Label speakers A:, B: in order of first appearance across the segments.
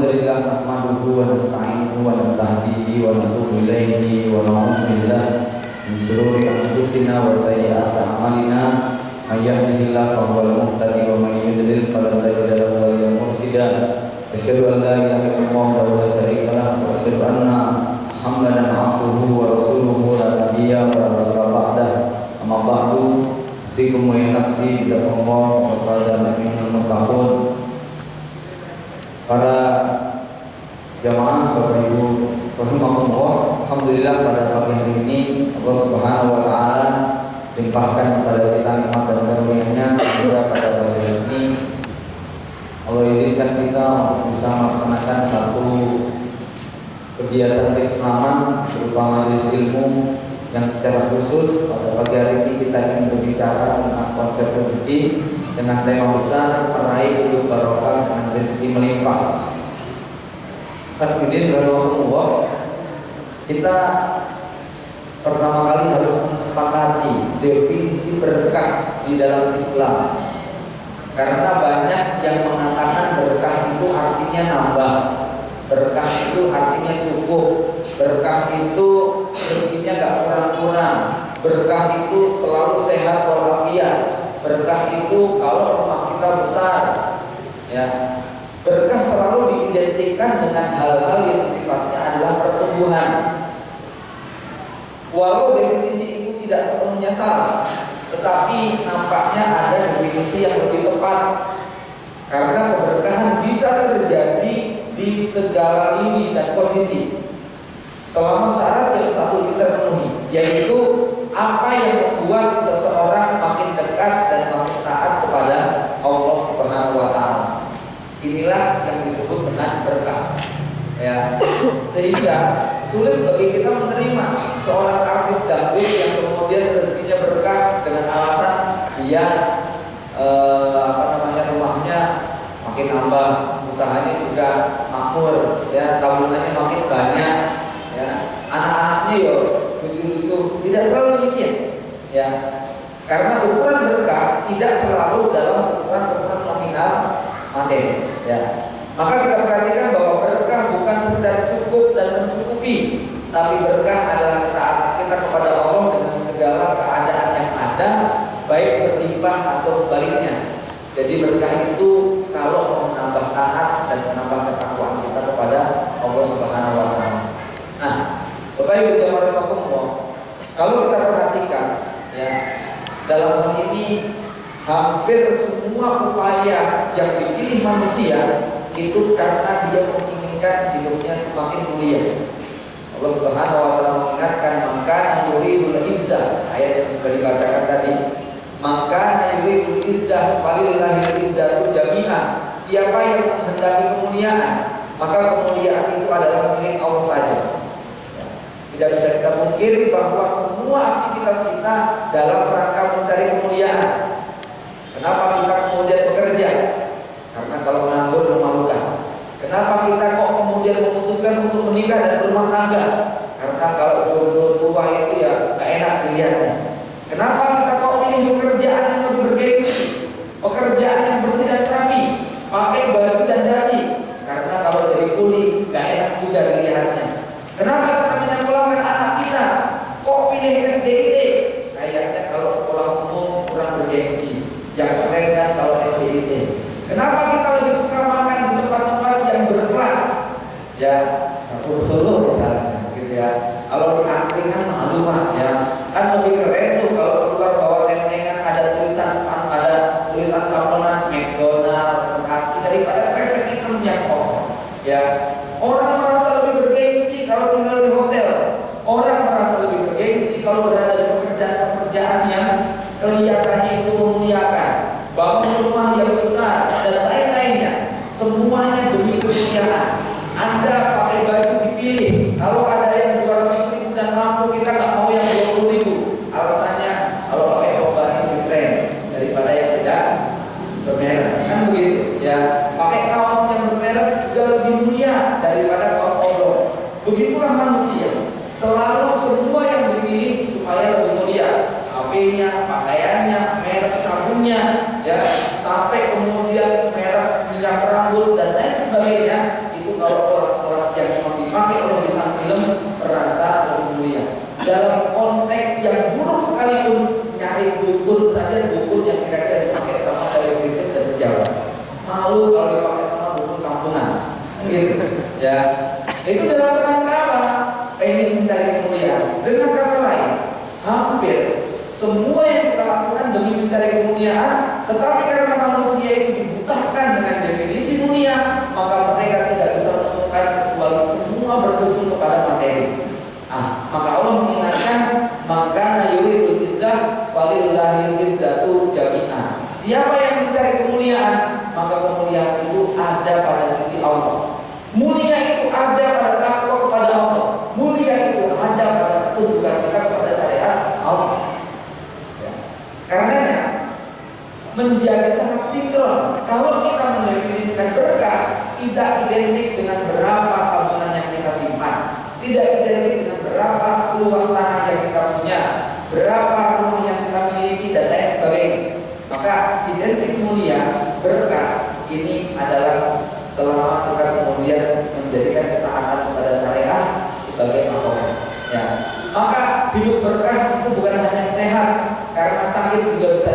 A: Alhamdulillah nahmaduhu wa nasta'inuhu wa nastahdihi wa natubu ilaihi wa na'udzu billah min shururi anfusina wa sayyiati a'malina may yahdihillahu fa huwal muhtadi wa may yudlil falan tajida lahu waliyyan mursyida. Asyhadu an la ilaha illallah wa la syarika lahu wa asyhadu anna Muhammadan abduhu wa rasuluhu la nabiyya wa la rasula ba'dah. Amma ba'du, usikum wa nafsi bi taqwallah wa qala minal muttaqun. Para jamaah Bapak Ibu rahimakumullah, alhamdulillah pada pagi hari ini Allah Subhanahu wa taala limpahkan kepada kita nikmat dan karunia-Nya sehingga pada pagi hari ini Allah izinkan kita untuk bisa melaksanakan satu kegiatan keislaman berupa majelis ilmu yang secara khusus pada pagi hari ini kita ingin berbicara tentang konsep rezeki dengan tema besar meraih hidup barokah dengan rezeki melimpah. Hadirin rahimakumullah, kita pertama kali harus mensepakati definisi berkah di dalam Islam. Karena banyak yang mengatakan berkah itu artinya nambah, berkah itu artinya cukup, berkah itu rezekinya gak kurang-kurang, berkah itu selalu sehat walafiat, berkah itu kalau rumah kita besar, ya. Berkah selalu diidentikan dengan hal-hal yang sifatnya adalah pertumbuhan. Walau definisi itu tidak sepenuhnya salah, tetapi nampaknya ada definisi yang lebih tepat. Karena keberkahan bisa terjadi di segala lini dan kondisi, selama syarat yang satu ini terpenuhi, yaitu apa yang membuat seseorang makin dekat dan makin taat kepada Allah Subhanahu wa taala. Inilah yang disebut dengan berkah. Ya. Sehingga sulit bagi kita menerima seorang artis dangdut yang kemudian rezekinya berkah dengan alasan dia rumahnya makin nambah, usahanya juga makmur, ya, tabungannya makin banyak, ya, anak-anaknya yo lucu-lucu. Tidak selalu demikian, ya. Karena ukuran berkah tidak selalu dalam ukuran nominal materi, ya. Maka kita perhatikan bahwa berkah bukan sekedar cukup dan mencukupi, tapi berkah adalah ketaatan kita kepada Allah dengan segala keadaan yang ada, baik berlimpah atau sebaliknya. Jadi berkah itu kalau mau menambah taat dan menambah ketakwaan kita kepada Allah Subhanahu wa taala. Nah, Bapak Ibu jamaah rahimakumullah, kalau kita perhatikan, ya, dalam hal ini hampir semua upaya yang dipilih manusia itu karena dia menginginkan hidupnya semakin mulia. Allah Subhanahu wa taala mengingatkan, "Maka yuridul izzah," ayat yang sudah dibacakan tadi. "Maka yuridul izzah falillahil izzatu jami'an." Siapa yang menghendaki kemuliaan, maka kemuliaan itu adalah milik Allah saja. Tidak bisa kita pungkiri bahwa semua aktivitas kita dalam rangka mencari kemuliaan. Kenapa kita kemudian bekerja? Karena kalau menganggur memalukan. Kenapa kita kok kemudian memutuskan untuk menikah dan berumah tangga? Karena kalau jodoh tua itu ya gak enak dilihatnya. Kenapa kita kok pilih pekerjaan yang lebih bergengsi, pekerjaan yang bersih dan rapi, pakai baju dan dasi? Karena kalau jadi kuli gak enak juga dilihatnya. Kenapa kita menyekolahkan anak kita kok pilih SDIT? Kayaknya kalau sekolah umum kurang bergengsi. Yang keren kan kalau SDIT. Kenapa kita lebih suka makan di tempat-tempat yang berkelas? Ya, dapur Solo misalnya, gitu ya. Kalau di angkringan malu mah, ya. Kan lebih keren tuh kalau keluar bawa tentengan ada tulisan saponan McDonald, Kentucky daripada kresek hitam yang kosong. Ya, orang merasa lebih bergengsi kalau tinggal di hotel. Orang merasa lebih bergengsi kalau berada di pekerjaan yang kelihatannya itu memuliakan, bangun rumah yang besar dan lain-lainnya. Semuanya demi kemuliaan. Anda pakai baju dipilih. Kalau ada yang 200.000 dan mampu, kita nggak mau yang 20.000. Alasannya kalau pakai obat lebih keren daripada yang tidak bermerek. Kan begitu, ya. Pakai kaos yang bermerek juga lebih mulia daripada kaos odol. Begitulah manusia. Selalu semua yang dipilih supaya lebih mulia. HP-nya, pakaiannya, merek sabunnya, ya, sampai kemudian merek minyak rambut dan lain sebagainya. Itu gitu. Ya, itu dalam rangka apa? Pengen mencari kemuliaan. Dengan kata lain, hampir semua yang kita lakukan demi mencari kemuliaan, tetapi karena manusia itu dibutahkan dengan definisi dunia, maka mereka tidak bisa menemukan kecuali semua berujung kepada materi. Maka Allah mengingatkan, maka yuridul izzah falillahil izzatu jami'ah. Siapa yang mencari kemuliaan, maka kemuliaan itu ada pada sisi Allah. Mulia itu ada pada takwa kepada Allah. Mulia itu ada pada ketundukan kita kepada syariat Allah. Karenanya menjadi sangat sinkron. Kalau kita mendefinisikan berkah, tidak identik dengan berapa tabungan yang kita simpan, tidak identik dengan berapa luas tanah yang kita punya, berapa rumah yang kita miliki dan lain sebagainya. Maka identik mulia berkah ini adalah selama kita kemudian menjadikan ketaatan kepada syariah sebagai patokan. Ya. Maka hidup berkah itu bukan hanya sehat, karena sakit juga bisa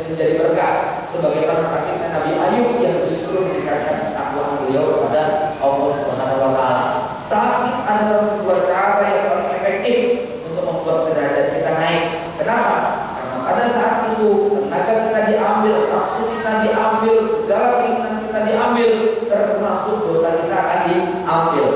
A: menjadi berkah. Sebagaimana sakitnya Nabi Ayub yang justru meningkatkan ketakwaan beliau kepada Allah Subhanahu wa taala. Sakit adalah sebuah cara yang paling efektif untuk membuat derajat kita naik. Kenapa? Karena pada saat itu tenaga kita diambil, nafsu kita diambil, segala keinginan kita diambil, termasuk dosa kita akan diambil.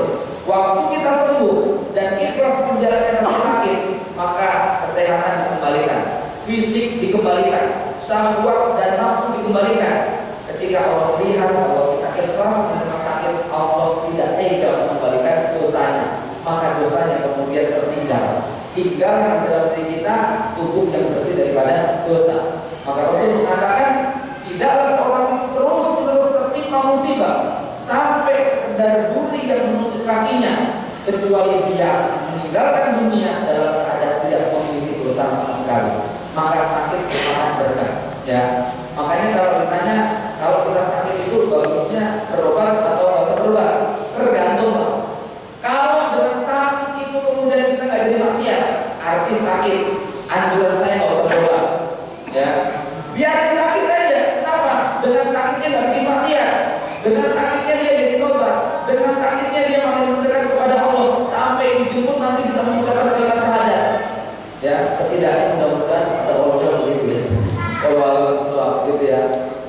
A: Waktu kita sembuh dan ikhlas menjalani rasa sakit, maka kesehatan dikembalikan, fisik dikembalikan, syahwat dan nafsu dikembalikan. Ketika Allah lihat bahwa kita ikhlas menerima sakit, Allah tidak tega mengembalikan dosanya, maka dosanya kemudian tertinggal. Tinggal dalam diri kita tubuh yang bersih daripada dosa. Maka Rasul mengatakan, tidaklah seorang itu terus tertimpa musibah sampai sekedar duri yang menusuk kakinya, kecuali dia meninggalkan dunia dalam keadaan tidak memiliki dosa sama sekali. Maka sakit merupakan berkah. Ya, makanya kalau ditanya, kalau kita sakit itu bagusnya berobat atau nggak usah berobat, tergantung Pak. Kalau dengan sakit itu kemudian kita nggak jadi maksiat, arti sakit, anjuran saya nggak usah berobat. Ya, biarin sakit aja. Kenapa? Dengan sakitnya nggak bikin maksiat. Dengan sakitnya dia jadi tobat. Dengan sakitnya dia makin mendekat kepada Allah sampai dijemput nanti bisa mengucapkan kalimat syahadat. Ya, setidaknya mudah-mudahan ada Allah begitu ya. Kalau Allah gitu ya.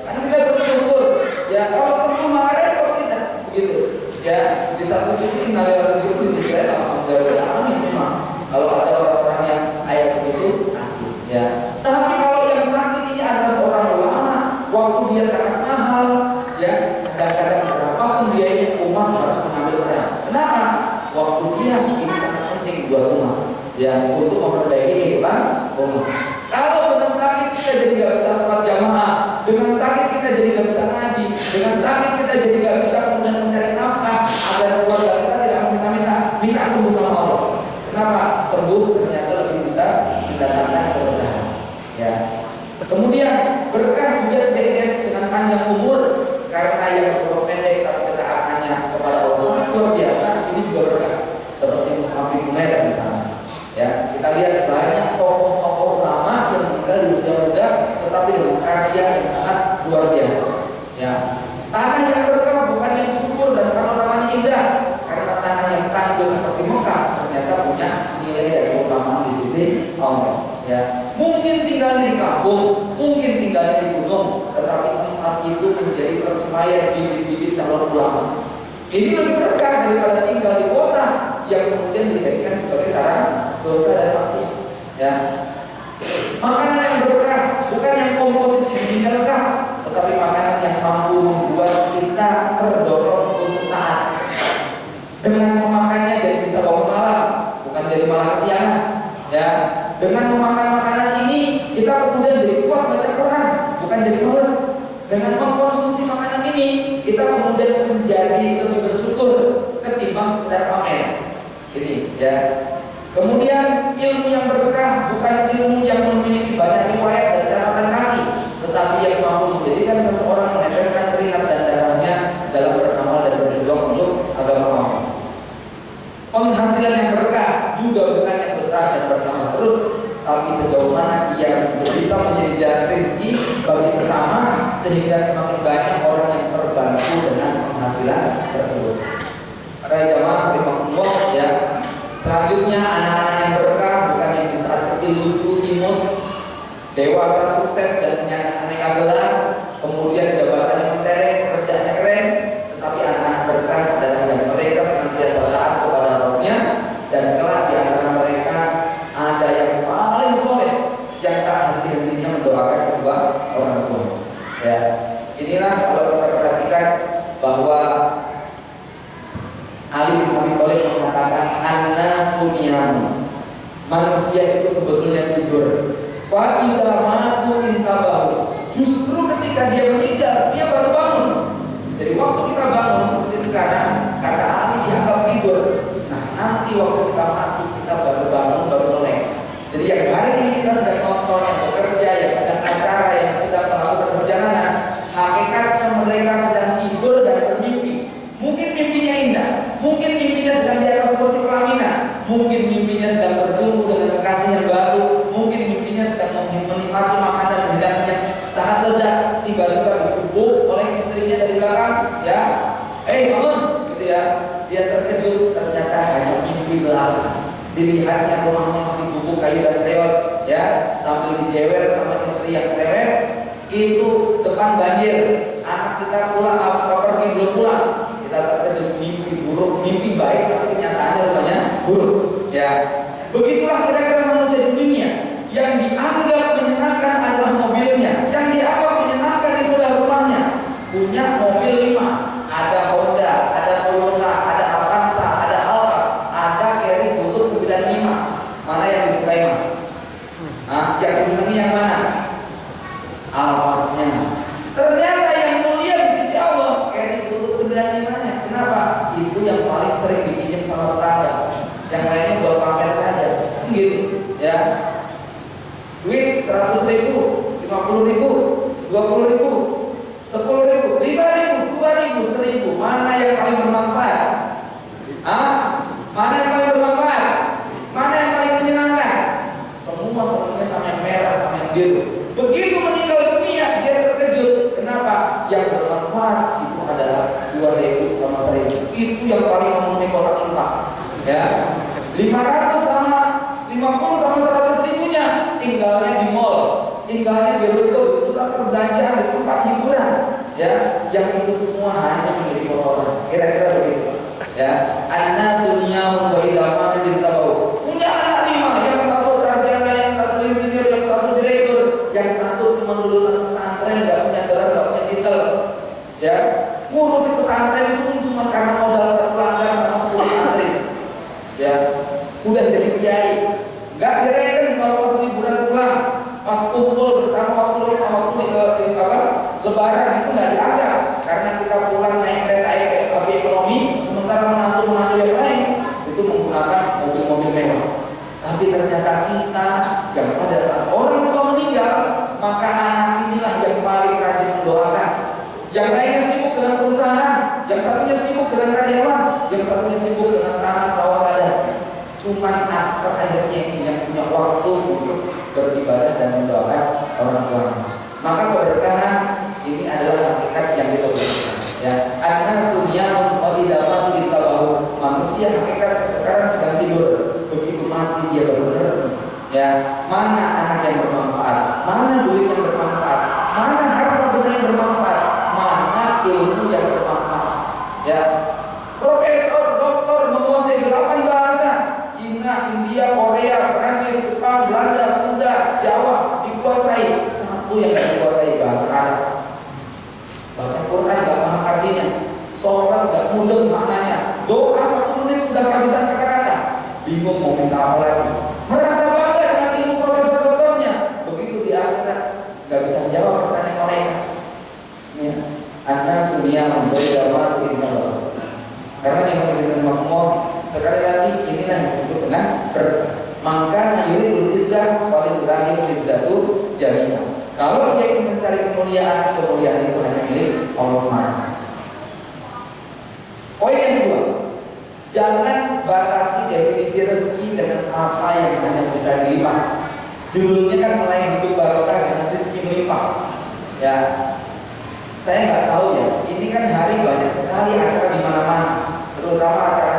A: Kan kita bersyukur. Ya, kalau semua malah repot kita begitu. Ya, di satu sisi innalillahi wa inna ilaihi raji'un, di sisi lain alhamdulillah amin memang. Kalau ada orang-orang yang kayak begitu sakit, ya. Tapi kalau yang sakit ini ada seorang ulama, waktu dia sangat mahal, ya, kadang-kadang berapapun biayanya umat harus mengambil peran. Kenapa? Waktu dia ini sangat penting buat umat, ya, untuk memperbaiki kehidupan umat. Kalau dengan sakit kita jadi gak bisa sholat jamaah, dengan sakit kita jadi gak bisa ngaji, dengan sakit kita jadi gak bisa kemudian mencari nafkah agar keluarga kita tidak minta sembuh sama Allah. Kenapa? Sembuh ternyata lebih bisa mendatangkan keberkahan. Ya. Kemudian berkah juga tidak identik dengan panjang umur, karena yang umur pendek tapi ketaatannya kepada Allah sangat luar biasa, ini juga berkah. Seperti Mus'ab bin Umair misalnya. Ya, kita lihat banyak tokoh-tokoh lama yang meninggal di usia muda, tetapi dengan karya yang sangat luar biasa. Ya, tanah yang berkah bukan yang subur dan panoramanya indah, karena tanah yang tangguh seperti Mekah ternyata punya nilai dan keutamaan di sisi Allah. Ya, mungkin tinggalnya di kampung, mungkin tinggalnya di gunung, tetapi tempat itu menjadi persemaian bibit-bibit calon ulama. Ini lebih berkah daripada tinggal di kota yang kemudian dijadikan sebagai sarang dosa dan maksiat. Ya, makanan yang berkah bukan yang komposisi gizinya lengkap, tetapi makanan yang mampu membuat kita terdorong untuk taat. Dengan memakannya jadi bisa bangun malam, bukan jadi malah kesiangan. Ya, dengan memakan makanan ini kita kemudian jadi kuat baca Quran, bukan jadi malas. Dengan mengkonsumsi makanan ini kita kemudian menjadi lebih bersyukur ketimbang sekedar pamer. Ini ya. Kemudian ilmu yang berkah bukan ilmu yang memiliki banyak riwayat dan catatan kaki, tetapi yang mampu menjadikan seseorang meneteskan keringat dan darahnya dalam beramal dan berjuang untuk agama Allah. Penghasilan yang berkah juga bukan yang besar dan bertambah terus, tapi sejauh mana ia bisa menjadi jalan rezeki bagi sesama, sehingga semakin banyak orang yang terbantu dengan penghasilan tersebut. Para jamaah rahimakumullah ya. Selanjutnya anak-anak yang berkah bukan yang di saat kecil lucu, imut, dewasa sukses dan punya aneka gelar, kemudian jabatannya mentereng, pekerjaannya keren, tetapi anak-anak berkah adalah yang mereka senantiasa taat kepada Rabbnya, dan kelak di antara mereka ada yang paling soleh yang tak henti-hentinya mendoakan kedua orang tua. Ya, inilah kalau kita perhatikan bahwa Ali bin Abi Thalib mengatakan an-nasu niyamun, manusia itu sebetulnya tidur. Fa idza matu intabahu, justru ketika dia meninggal dia baru bangun. Jadi waktu kita bangun seperti sekarang, kata Ali dianggap tidur. Nah, nanti waktu kita mati kita baru bangun, baru melek. Jadi yang hari ini kita sedang nonton, yang bekerja, yang sedang acara, yang sedang melakukan perjalanan, hakikatnya mereka sedang tidur dan bermimpi. Mungkin mimpinya indah, mungkin mimpinya sedang di atas kursi pelaminan, mungkin mimpinya sedang berjumpa dengan kekasih yang baru, mungkin mimpinya sedang menikmati makanan hidangnya sangat lezat. Tiba-tiba dikubuk oleh istrinya dari belakang, ya, bangun, gitu ya. Dia terkejut, ternyata hanya mimpi belaka. Dilihatnya rumahnya masih bubuk kayu dan reot, ya, sambil dijewer sama istri yang cerewet. Itu depan banjir, anak kita pulang, apa pergi belum pulang. Kita terkejut, mimpi buruk, mimpi baik, tapi kenyataannya rupanya buruk. Ya, begitulah kira-kira manusia di dunia. Yang dianggap menyenangkan adalah mobilnya, yang dianggap menyenangkan itu adalah rumahnya. Punya mobil 5, ada Honda, ada Toyota, ada Avanza, ada Alfa, ada Carry Butut 95. Mana yang disukai Mas? Yang disenangi yang mana? Alfa-nya. Ternyata yang mulia di sisi Allah Carry Butut 95-nya. Kenapa? Itu yang paling sering dipinjam sama tetangga. Yang lainnya buat pamer saja. Gitu, ya. Duit 100.000, 50.000, 20.000, 10.000, 5.000, 2.000, 1.000. Mana yang paling bermanfaat? Mana yang paling bermanfaat? Mana yang paling menyenangkan? Semua semuanya sama yang merah, sama yang biru. Begitu meninggal dunia dia terkejut. Kenapa? Yang bermanfaat itu adalah 2.000 sama 1.000. Itu yang paling memenuhi kotak infak. Ya, 500 sama 50 sama 100 ribunya tinggalnya di mall, tinggalnya di ruko, di pusat perbelanjaan, di tempat hiburan, ya, yang itu semua hanya menjadi kotoran. Kira-kira begitu, ya. An-nasu niyamun wa idza matu intabahu. Punya anak 5, yang satu sarjana, yang satu insinyur, yang satu direktur, yang satu cuma lulusan pesantren, nggak punya gelar, nggak punya titel, ya. Ngurusin pesantren itu cuma karena modal 1 langgar sama 10 santri, ya. Udah jadi kiai. Gak direken kalau pas liburan pulang, pas kumpul bersama waktu lebaran itu nggak dianggap, karena kita pulang naik kereta api ekonomi, sementara menantu yang lain itu menggunakan mobil-mobil mewah. Tapi ternyata kita yang pada saat orang tua meninggal, maka anak inilah yang paling rajin mendoakan. Yang lainnya sibuk dengan perusahaan, yang satunya sibuk dengan karyawan, yang satunya sibuk dengan tanah sawah ladang. Cuman aktor akhirnya ini yang punya waktu untuk beribadah dan mendoakan orang tuanya. Maka keberkahan ini adalah hakikat yang kita butuhkan. Ya, an-nasu niyamun wa idza matu intabahu. Manusia hakikat sekarang sedang tidur, begitu mati dia baru ngerti. Ya, mana anak yang bermanfaat, mana duit yang bermanfaat, mana harta benda yang bermanfaat, mana ilmu yang bermanfaat. Ya, profesor, doktor menguasai 8 bahasa. Cina, India, Korea, Perancis, Jepang, Belanda, Sunda, Jawa dikuasai. Satu yang tidak dikuasai bahasa Arab. Baca Quran nggak paham artinya, sholat nggak mudeng maknanya, doa 1 menit sudah kehabisan kata-kata, bingung mau minta apa lagi. Merasa bangga dengan ilmu profesor doktornya, begitu di akhirat nggak bisa menjawab pertanyaan mereka. Ya, an-nasu niyamun wa idza matu intabahu. Karena yang menjadi makmur sekali lagi inilah yang disebut dengan berkah. Maka yuridul izzah walil rahil izzatu jami'ah. Kalau dia ingin mencari kemuliaan, kemuliaan itu hanya milik Allah SWT. Poin yang kedua, jangan batasi definisi rezeki dengan apa yang hanya bisa dilipat. Judulnya kan mulai hidup barokah dengan rezeki melimpah. Ya, saya nggak tahu ya. Ini kan hari banyak sekali acara di mana-mana, terutama acara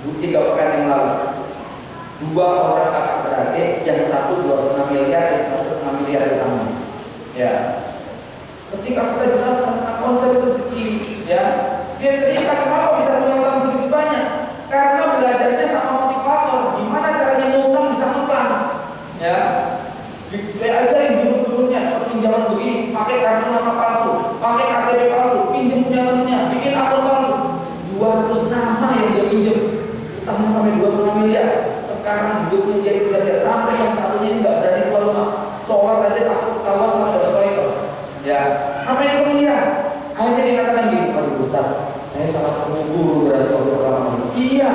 A: 3 pekan yang lalu. 2 orang kakak beradik, yang satu 2,5 miliar, yang satu 1,5 miliar utangnya. Ya. Ketika kita jelaskan tentang konsep rezeki, ya, dia cerita kenapa bisa punya utang segitu banyak. Karena belajarnya sama motivator, gimana caranya ngutang bisa ngutang. Ya. Diajarin jurus-jurusnya, pinjaman begini, pakai kartu nama palsu, pakai KTP palsu, pinjam punya temennya, bikin akun palsu. 200 nama yang dia pinjam, utangnya sampai 2,5 miliar. Sekarang hidupnya dia kejar sampai yang satunya ini nggak berani keluar rumah. Sholat aja takut ketahuan sama dokter kolektor. Ya, apa yang kamu lihat? Akhirnya dia katakan gini, aduh Ustaz, saya salah ketemu guru berarti waktu pertama kali. Iya,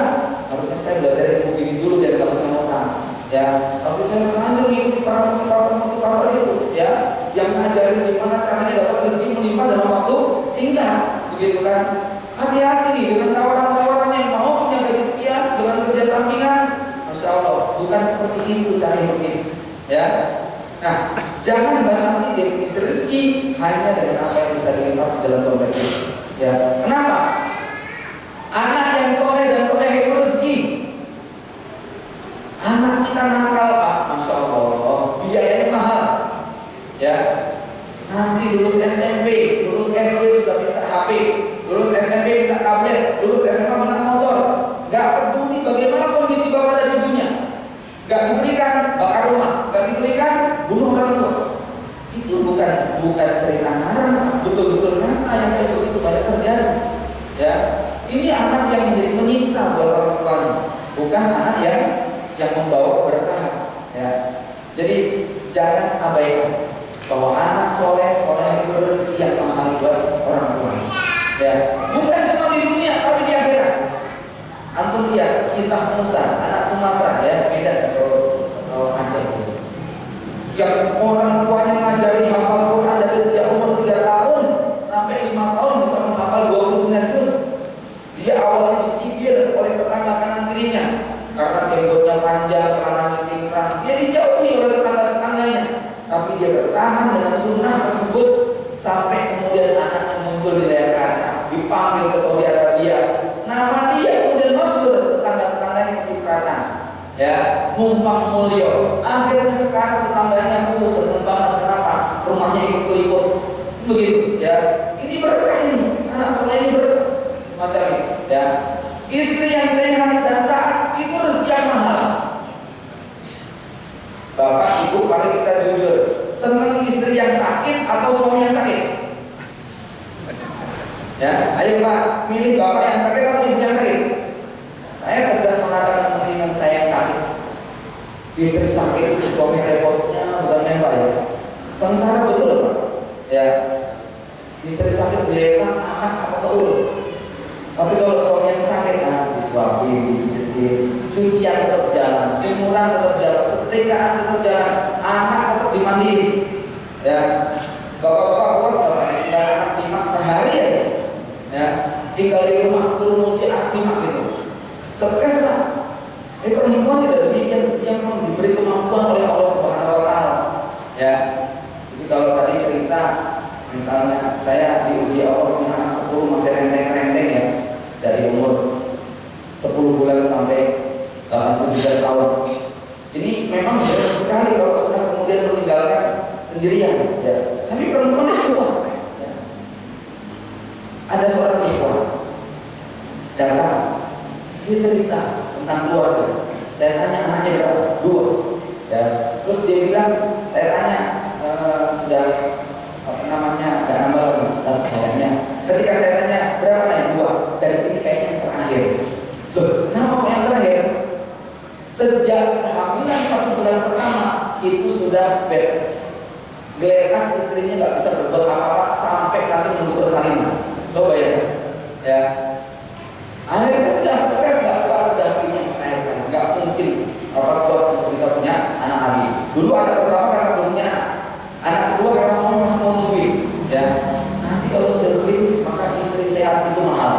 A: harusnya saya belajar ilmu begini dulu biar gak punya utang. Ya, tapi saya mengajar mengikuti para motivator itu, ya, yang ngajarin gimana caranya dapat rezeki melimpah dalam waktu singkat, begitu kan? Hati-hati nih dengan tawaran-tawaran yang mau punya gaji sekian dengan kerja sampingan. Masya Allah, bukan seperti itu cara hidupnya. Ya, nah, jangan batasi definisi rezeki hanya dengan apa yang bisa dilihat dalam dompet ini. Ya, kenapa? Anak yang soleh dan soleh itu rezeki. Anak kita nakal Pak, Masya Allah, biayanya mahal. Ya, nanti lulus SMP, lulus SD sudah minta HP, lulus SMP minta tablet, lulus SMA minta motor. Gak peduli bagaimana kondisi bapak dan ibunya. Gak diberikan bakar rumah, gak diberikan bunuh orang tua. Itu bukan cerita haram, betul-betul nyata yang kayak begitu banyak terjadi. Ya, ini anak yang menjadi penyiksa buat orang tuanya, bukan anak yang membawa berkah. Ya, jadi jangan abaikan bahwa anak soleh itu rezeki yang mahal buat orang tua. Ya, bukan cuma di dunia tapi di akhirat. Antum lihat kisah Musa, anak Sumatera, ya, Medan atau Aceh, yang orang tuanya mengajari hafal Quran dari sejak umur 3 tahun sampai 5 tahun bisa menghafal 29 juz. Dia awalnya dicibir oleh tetangga kanan kirinya karena jenggotnya panjang, celananya cingkrang. Dia dijauhi oleh tetangga-tetangganya, tapi dia bertahan dengan sunnah tersebut sampai kemudian anaknya muncul di layar kaca, dipanggil ke Saudi Arabia. Nama dia kemudian masyhur, tetangga-tetangganya kecipratan. Ya, Mumpang Mulyo. Akhirnya sekarang tetangganya seneng banget, kenapa? Rumahnya ikut keliput. Begitu, ya. Ini berkah ini, anak soleh ini berkah. Macam ini, ya. Istri yang sehat dan taat itu rezeki yang mahal. Bapak, ibu, mari kita jujur. Senang istri yang sakit atau suami yang sakit? Ya, ayo Pak, pilih bapak yang sakit atau ibu yang sakit? Saya tegas mengatakan mendingan saya yang sakit. Istri sakit itu suami repotnya bukan main Pak, ya. Sengsara betul Pak. Ya, istri sakit dilekang, anak apa keurus. Tapi kalau suami yang sakit, disuapin, dipijetin, cucian tetap jalan, jemuran tetap jalan, setrikaan tetap jalan, anak tetap dimandiin. Ya, bapak-bapak kuat kalau tinggal anak timak sehari ya. Ya, tinggal di rumah suruh musik timak gitu. Stres lah. Perempuan tidak demikian, dia memang diberi kemampuan oleh Allah Subhanahu Wa Taala. Ya, jadi kalau tadi cerita, misalnya saya diuji Allah punya anak 10 masih renteng-renteng ya, dari umur 10 bulan sampai 17 tahun. Ini memang berat sekali kalau sudah kemudian meninggalkan sendirian. Ya, tapi perempuan itu kuat. Ya. Ada seorang ikhwan datang, dia cerita tentang keluarga. Saya tanya anaknya berapa? 2. Ya. Terus dia bilang, saya tanya sudah nggak nambah kayaknya. Ketika saya tanya berapa nih? 2. Dan ini kayaknya yang terakhir. Loh, kenapa yang terakhir? Sejak kehamilan 1 bulan pertama itu sudah beres. Geletak istrinya nggak bisa berbuat apa-apa sampai nanti menunggu persalinan. Coba ya. Akhirnya sudah stres, udah ini melahirkan, nggak mungkin buat untuk bisa punya anak lagi. Dulu anak pertama karena belum punya anak kedua karena semua masih mau nungguin. Ya, nanti kalau sudah begitu maka istri sehat itu mahal.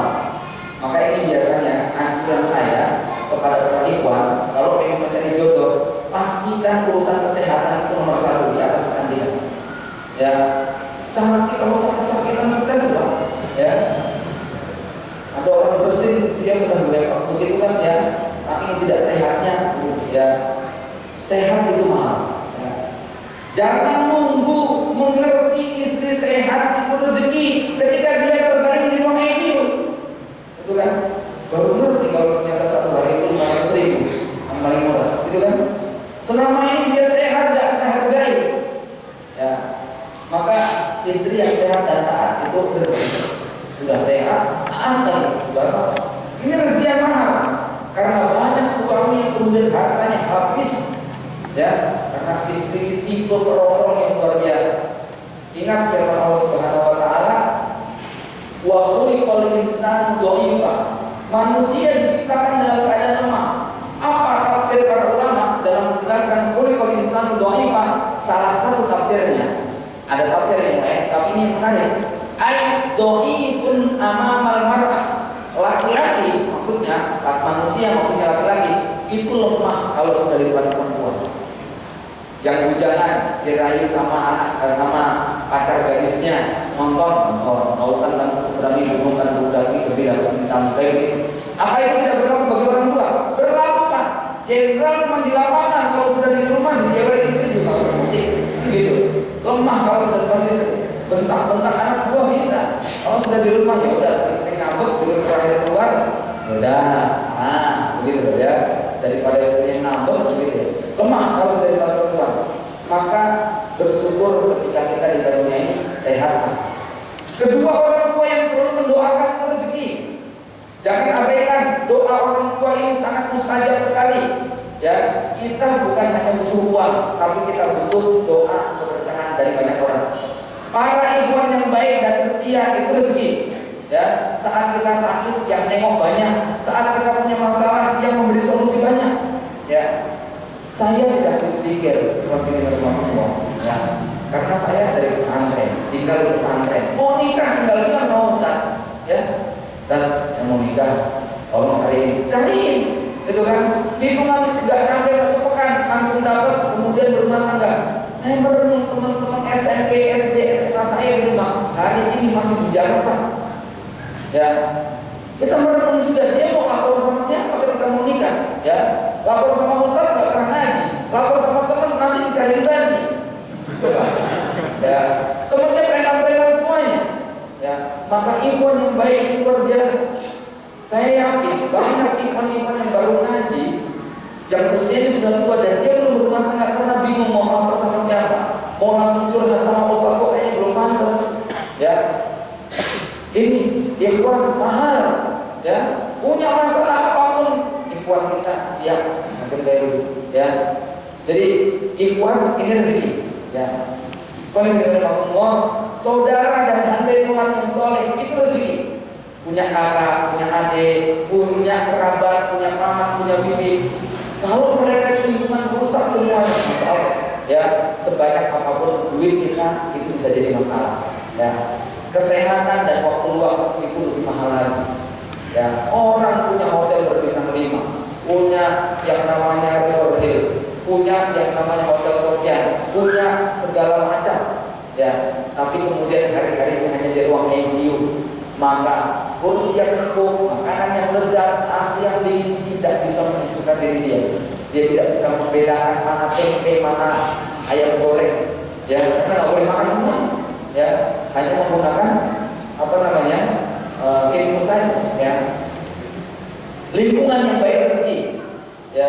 A: Maka ini biasanya anjuran saya kepada para ikhwan, kalau ingin mencari jodoh, pastikan urusan kesehatan itu nomor 1 di atas kecantikan. Ya, nanti kalau sakit-sakitan stres Pak. Ya. Ada orang bersin, dia sudah melepak begitu kan ya. sehat itu mahal. Ya. Jangan nunggu mengerti istri sehat itu rezeki ketika dia terbaring di ruang ICU. Itu kan baru ngerti kalau ternyata satu hari itu 500.000 yang paling murah. Itu kan selama ini dia sehat gak kita hargai. Ya, maka istri yang sehat dan taat itu rezeki. Sudah sehat, taat lagi, subhanallah. Ini rezeki yang mahal. Karena banyak suami yang kemudian hartanya habis, ya, karena istri tipe perorong yang luar biasa. Ingat firman Allah Subhanahu Wa Taala, wa khuliqal insanu dha'ifa. Manusia diciptakan dalam keadaan lemah. Apa tafsir para ulama dalam menjelaskan khuliqal insanu dha'ifa? Salah satu tafsirnya, ada tafsir yang lain, tapi ini yang menarik. Ai dhaifun amamal mar'ah. Laki-laki maksudnya, manusia maksudnya laki-laki itu lemah kalau sudah di depan perempuan. Yang bujangan dirayu sama anak, sama pacar gadisnya, nonton, mau kan lagu seberani, bukan budaki, lebih tentang baik. Apa itu tidak berlaku bagi orang tua? Berlaku kan? Jenderal cuma di lapangan, kalau sudah di rumah di cewek istri juga berputih, gitu. Lemah kalau sudah di depan istri. Bentak-bentak anak buah bisa. Kalau sudah di rumah ya udah istri ngambek terus terakhir keluar, udah, begitu ya. Daripada istri yang ngambek begitu. Lemah kalau sudah di depan keluar. Maka bersyukur ketika kita dikaruniai sehat. Kedua, orang tua yang selalu mendoakan itu rezeki. Jangan abaikan doa orang tua ini sangat mustajab sekali. Ya, kita bukan hanya butuh uang, tapi kita butuh doa keberkahan dari banyak orang. Para ikhwan yang baik dan setia itu rezeki. Ya, saat kita sakit yang nengok banyak, saat kita punya masalah yang memberi solusi banyak. Ya, saya tidak habis pikir seperti ini teman-teman. Ya, karena saya dari pesantren, tinggal di pesantren. Mau nikah tinggal bilang mau Ustaz. Ya, Ustaz, saya mau nikah. Tolong cariin, gitu kan? Hitungan nggak sampai 1 pekan langsung dapat, kemudian berumah tangga. Saya merenung teman-teman SMP, SD, SMA saya di rumah. Hari ini masih di Jakarta. Ya, kita merenung juga dia mau lapor sama siapa ketika mau nikah. Ya, lapor sama Ustaz nggak pernah ngaji, lapor sama teman nanti dicari gaji. Ya, temennya preman-preman semuanya. Ya, maka ikhwan yang baik itu luar biasa. Saya yakin banyak ikhwan-ikhwan yang baru ngaji, yang usianya sudah tua dan dia belum berumah tangga karena bingung mau lapor sama siapa, mau langsung curhat sama Ustaz kok kayaknya belum pantas. Ya, ini ikhwan mahal. Ya, punya masalah apapun ikhwan kita siap macam kayak dulu. Ya, jadi ikhwan ini rezeki. Ya, paling Allah, saudara dan handai Tuhan yang soleh itu rezeki. Punya kakak, punya adik, punya kerabat, punya paman, punya bibi. Kalau mereka di lingkungan rusak semuanya, masya Allah. Ya, sebanyak apapun duit kita itu bisa jadi masalah. Ya, kesehatan dan waktu luang itu lebih mahal lagi. Ya, orang punya hotel berbintang 5, punya yang namanya Resort Hill, punya yang namanya Hotel Sofyan, punya segala macam. Ya, tapi kemudian hari-harinya hanya di ruang ICU. Maka kursi yang empuk, makanan yang lezat, AC yang dingin tidak bisa menentukan diri dia. Dia tidak bisa membedakan mana tempe, mana ayam goreng. Ya, karena nggak boleh makan semua. Ya, hanya menggunakan apa namanya infus saja. Ya, lingkungan yang baik rezeki. Ya,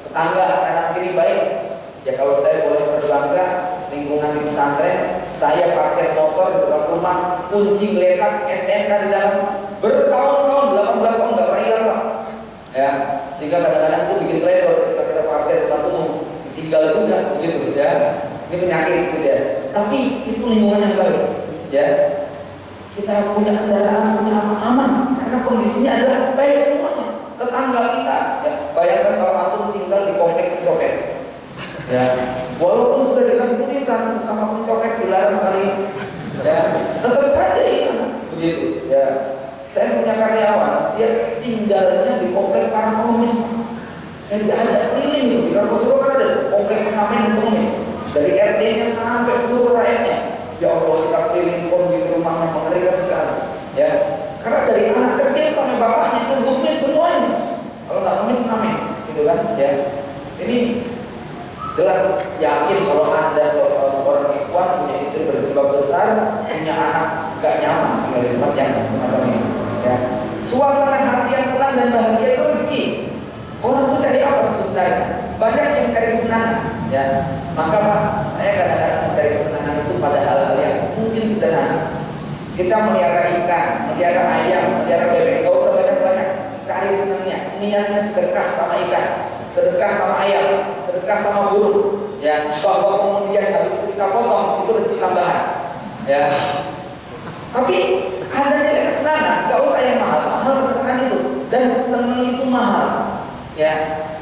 A: tetangga kanan kiri baik. Ya, kalau saya boleh berbangga, lingkungan di pesantren, saya parkir motor di depan rumah, kunci geletak SNK di dalam, bertahun-tahun, 18 tahun nggak pernah hilang Pak. Ya, sehingga kadang-kadang itu bikin teledor ketika kita parkir di depan umum, ditinggal juga, begitu ya. Ini penyakit gitu ya. Tapi itu lingkungan yang baik. Ya, kita punya kendaraan, punya aman, karena kondisinya adalah baik semuanya. Tetangga kita, ya, bayangkan kalau antum tinggal di komplek pencopet. Ya, walaupun sudah dikasih tulisan sesama pencopet dilarang saling, ya, tetap saja itu begitu. Ya, saya punya karyawan, dia tinggalnya di komplek para pengemis. Saya diajak keliling di Kartosuro kan ada komplek pengamen dan pengemis, dari RT-nya sampai seluruh rakyatnya. Ya Allah, kita keliling kondisi rumahnya mengerikan sekali. Ya, karena dari anak kecil sampai bapaknya itu pengemis semuanya. Kalau nggak pengemis pengamen, gitu kan? Ya, ini Jelas yakin kalau Anda seorang ikhwan punya istri berjilbab besar, punya anak gak nyaman tinggal di tempat yang semacam ini. Ya. Suasana hati yang tenang dan bahagia itu rezeki. Orang itu cari apa sebenarnya? Banyak yang cari kesenangan. Ya. Maka Pak, saya kadang-kadang mencari kesenangan itu pada hal-hal yang mungkin sederhana. Kita melihara ikan, melihara ayam, melihara bebek, gak usah banyak-banyak. Cari senangnya, niatnya sedekah sama ikan, sedekah sama ayam, sedekah sama burung. Ya, bahwa kemudian habis itu kita potong, itu rezeki tambahan. Ya. Tapi ada nilai kesenangan, gak usah yang mahal kesenangan itu. Dan senang itu mahal. Ya,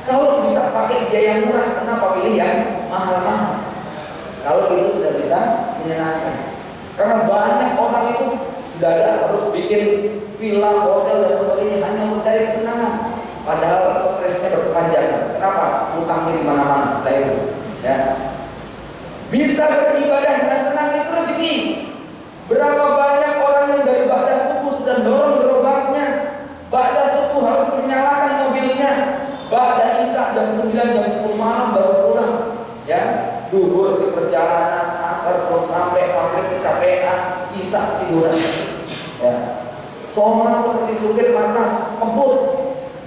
A: kalau bisa pakai biaya yang murah, kenapa pilih yang mahal-mahal? Kalau itu sudah bisa menyenangkan. Karena banyak orang itu dada harus bikin villa, hotel dan sebagainya hanya untuk cari kesenangan. Padahal stresnya berkepanjangan. Kenapa? Utangnya di mana-mana setelah itu. Ya. Bisa beribadah dengan tenang itu rezeki. Berapa banyak orang yang dari ba'da subuh sudah dorong gerobaknya, ba'da subuh harus menyalakan mobilnya, ba'da isya jam 9 jam 10 malam baru pulang. Ya, duhur di perjalanan, asar belum sampai, maghrib kecapean, isya tiduran. Ya, sholat seperti supir panas, kebut,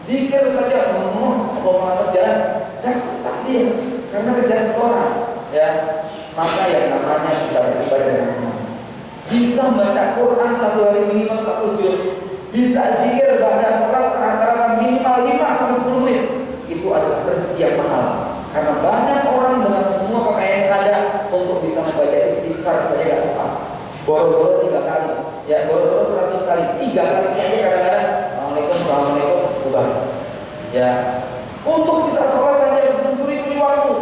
A: zikir saja semua kalau mengatas jalan, dan sempat dia karena kerja sekolah. Ya, maka yang namanya bisa beribadah dengan tenang. Bisa baca Quran satu hari minimal 1 juz, bisa zikir ba'da sholat rata-rata minimal 5-10 menit. Itu adalah rezeki yang mahal. Karena banyak orang dengan semua kekayaan yang ada untuk bisa membaca istighfar saja gak sempat. Boro-boro 3 kali, ya boro-boro 100 kali, 3 kali saja kadang-kadang Assalamualaikum, ubah. Ya, untuk bisa sholat saja harus mencuri-curi waktu,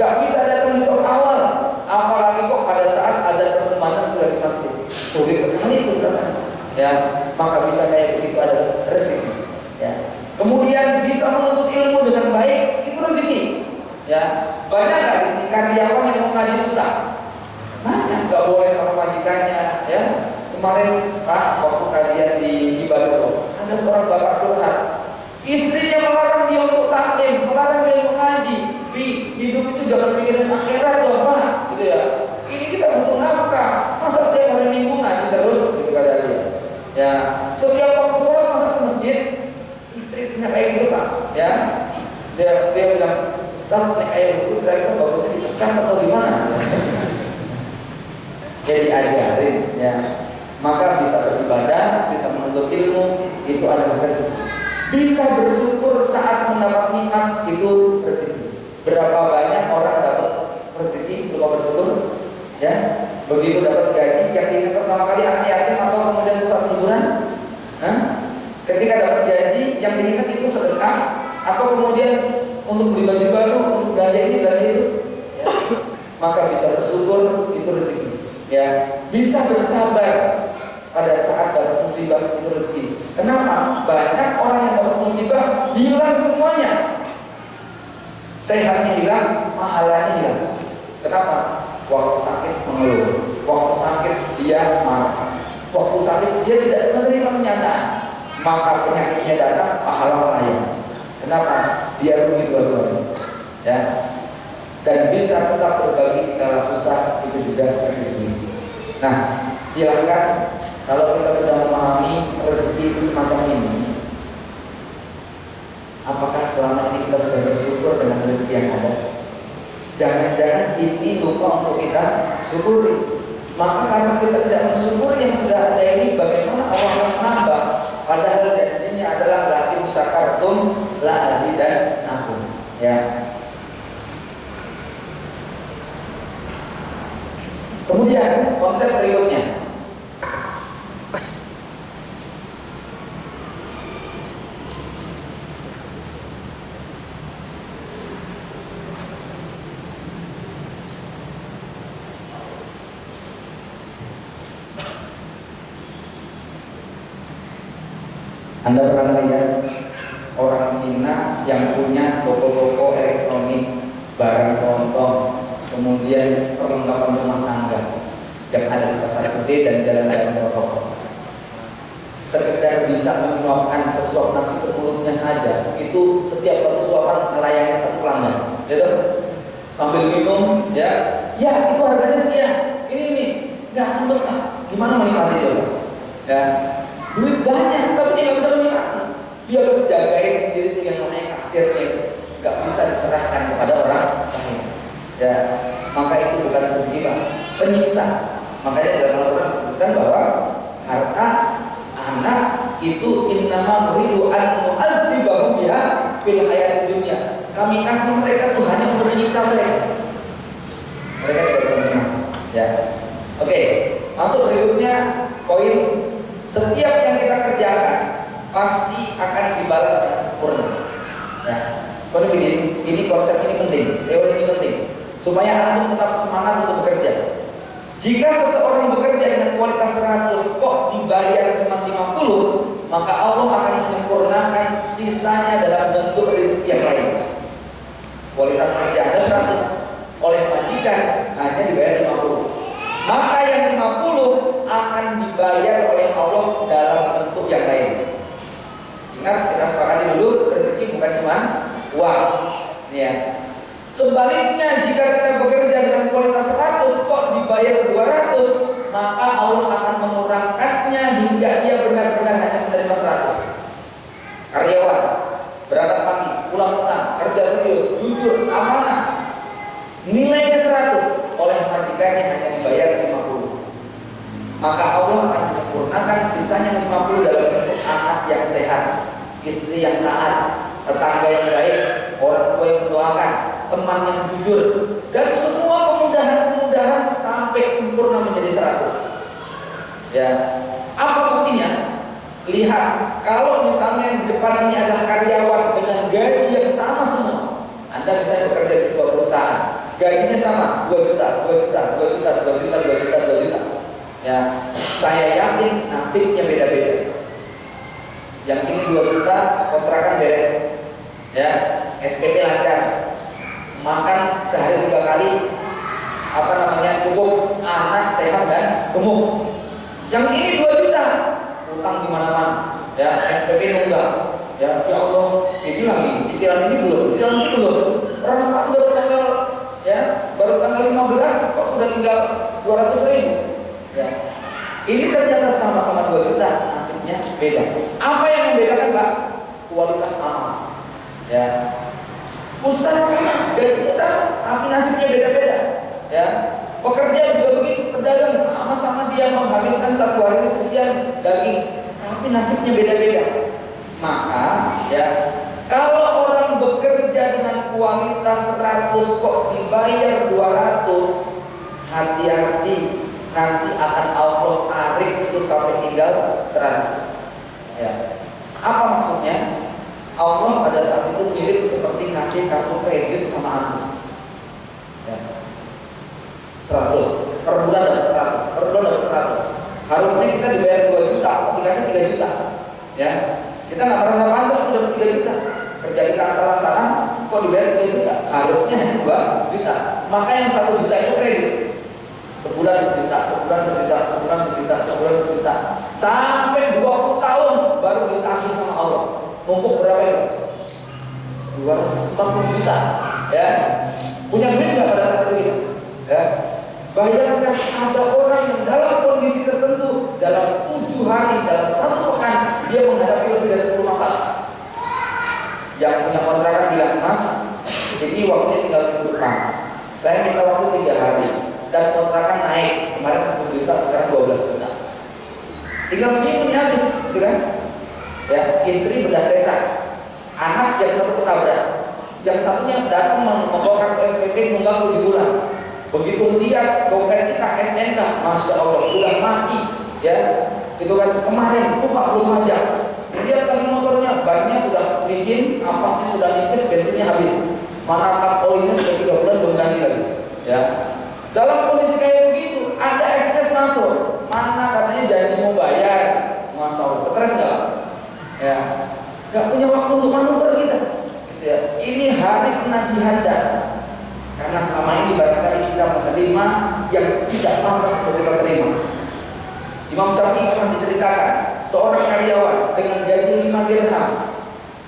A: gak bisa datang di sholat awal, apalagi kok pada saat ada perkembangan sudah di masjid. Sulit sekali itu rasanya. Ya, maka bisa kayak begitu adalah rezeki. Ya. Kemudian bisa menuntut ilmu dengan baik itu rezeki. Ya, banyak nggak di sini karyawan yang mau ngaji susah? Banyak, nggak boleh sama majikannya. Ya, kemarin Pak waktu kajian di Badung ada seorang bapak curhat, istrinya melarang dia untuk taklim, melarang dia untuk ngaji. Hidup itu jangan pikirin akhirat dong Pak, gitu ya. Ini kita butuh nafkah, masa setiap hari Minggu ngaji terus, gitu kata dia. Ya, setiap waktu sholat masa ke masjid, istri punya kayak gitu Pak. Ya, dia bilang, Ustaz, nek kayak gitu kira-kira bagusnya ditekan atau gimana? Jadi ajarin, ya. Maka bisa beribadah, bisa menuntut ilmu, itu adalah rezeki. Bisa bersyukur saat mendapat nikmat, itu rezeki. Berapa banyak orang dapat rezeki lupa bersyukur? Ya, begitu dapat gaji, yang diingat pertama kali anak yatim atau kemudian pusat hiburan? Ketika dapat gaji, yang diingat itu sedekah atau kemudian untuk beli baju baru, untuk belanja ini, belanja itu? Ya. Maka bisa bersyukur, itu rezeki. Ya, bisa bersabar pada saat dapat musibah, itu rezeki. Kenapa? Banyak orang yang dapat musibah hilang semuanya. Sehatnya hilang, pahalanya hilang. Kenapa? Waktu sakit mengeluh, waktu sakit dia marah, waktu sakit dia tidak menerima kenyataan, maka penyakitnya datang, pahala melayang. Kenapa? Dia rugi dua-duanya. Ya. Dan bisa tetap berbagi kala susah, itu juga rezeki. Nah, silakan kalau kita sudah memahami rezeki semacam ini, apakah selama ini kita sudah bersyukur dengan rezeki yang ada? Jangan-jangan ini lupa untuk kita syukuri. Maka karena kita tidak mensyukuri yang sudah ada ini, bagaimana Allah akan menambah? Padahal janjinya adalah lakin syakartum la azidannakum. Ya. Kemudian konsep berikutnya, Anda pernah lihat orang Cina yang punya toko-toko elektronik, barang kelontong, kemudian perlengkapan rumah tangga yang ada di pasar gede dan jalan-jalan protokol. Sekedar bisa menyuapkan sesuap nasi ke mulutnya saja, itu setiap satu suapan melayani satu pelanggan. Gitu? sambil minum, ya itu harganya sekian, ini nggak sempet lah. Gimana menikmati itu? Ya, duit banyak, tapi dia nggak bisa menikmati. Dia harus jagain sendiri tuh yang namanya kasirnya, nggak bisa diserahkan kepada orang lain. Ya, maka itu bukan rezeki, Pak, penyiksa. Makanya dalam Al-Quran disebutkan bahwa harta anak itu innama nuridu an nu'adzibahum biha fil hayatid dunya. Kami kasih mereka tuh hanya untuk menyiksa mereka. Mereka tidak bisa menerima. Ya. Oke, masuk berikutnya poin, setiap yang kita kerjakan pasti akan dibalas dengan sempurna. Ya. Ini konsep ini penting, teori ini penting supaya antum tetap semangat untuk bekerja. Jika seseorang bekerja dengan kualitas 100 kok dibayar cuma 50, maka Allah akan menyempurnakan sisanya dalam bentuk rezeki yang lain. Kualitas kerja Anda 100, oleh majikan hanya dibayar 50. Maka yang 50 akan dibayar oleh Allah dalam bentuk yang lain. Ingat, kita sepakati dulu, rezeki bukan cuma uang. Ya. Sebaliknya, jika kita bekerja dengan kualitas 100 kok dibayar 200, maka Allah akan mengurangkannya hingga dia benar-benar hanya menerima 100. Karyawan berangkat pagi, pulang petang, kerja serius, jujur, amanah, nilainya 100, oleh majikannya hanya dibayar 50. Maka Allah akan menyempurnakan sisanya 50 dalam bentuk anak yang sehat, istri yang taat, tetangga yang baik, orang tua yang mendoakan, teman yang jujur, dan semua kemudahan-kemudahan sampai sempurna menjadi 100. Ya, apa buktinya? Lihat, kalau misalnya yang di depan ini adalah karyawan dengan gaji yang sama semua. Anda misalnya bekerja di sebuah perusahaan, gajinya sama, 2 juta, 2 juta, 2 juta, 2 juta, 2 juta, 2 juta. Ya, saya yakin nasibnya beda-beda. Yang ini 2 juta, kontrakan beres. Ya, SPP lancar, makan sehari 3 kali, cukup, anak sehat dan gemuk. Yang ini 2 juta, utang di mana-mana, ya, SPP nunggak. Ya Allah, ini lagi, cicilan ini belum, perasaan baru tanggal 15 kok sudah tinggal 200.000. Ya. Ini ternyata sama-sama 2 juta, nasibnya beda. Apa yang membedakan, Pak? Kualitas amal. Ya. Ustaz sama, gajinya sama, tapi nasibnya beda-beda. Ya. Pekerja juga begitu, pedagang sama-sama dia menghabiskan 1 hari sekian daging, tapi nasibnya beda-beda. Maka, ya, kalau orang bekerja dengan kualitas 100 kok dibayar 200, hati-hati, nanti akan Allah tarik itu sampai tinggal 100. Ya. Apa maksudnya? Allah pada saat itu mirip seperti ngasih kartu kredit sama aku. Ya. 100 per bulan dapat 100, per bulan dapat 100. Harusnya kita dibayar 2 juta, dikasih 3 juta. Ya. Kita nggak pernah pantas sudah 3 juta. Kerja di asal-asalan kok dibayar 3 juta. Harusnya hanya 2 juta. Maka yang 1 juta itu kredit. Sebulan sejuta, sebulan sejuta, sebulan sejuta, sebulan sejuta, sampai 20 tahun baru dikasih sama Allah. Numpuk berapa ya? 240 juta. Ya. Punya duit nggak pada saat itu? Ya. Bayangkan ada orang yang dalam kondisi tertentu dalam 7 hari, dalam 1 pekan dia menghadapi lebih dari 10 masalah. Yang punya kontrakan bilang, Mas, ini waktunya tinggal minggu depan. Saya minta waktu 3 hari dan kontrakan naik, kemarin 10 juta, sekarang 12 juta. Tinggal seminggu ini habis, gitu kan? Ya, istri bedah sesak, anak yang satu ketabrak, yang satunya datang membawa kartu SPP nunggak 7 bulan. Begitu lihat dompet kita SNK, Masya Allah, udah mati, ya, gitu kan? Kemarin lupa belum pajak. Lihat tali motornya, bannya sudah licin, ampasnya sudah nipis, bensinnya habis. Mana tap olinya sudah 3 bulan belum ganti lagi. Ya, dalam kondisi kayak begitu, ada SMS masuk, mana katanya janji mau bayar, Masya Allah, stres nggak? Ya, nggak punya waktu untuk manuver kita. Gitu ya. Ini hari penagihan data. Karena selama ini barangkali kita menerima yang tidak pantas untuk kita terima. Imam Syafi'i pernah diceritakan seorang karyawan dengan gaji 5 dirham,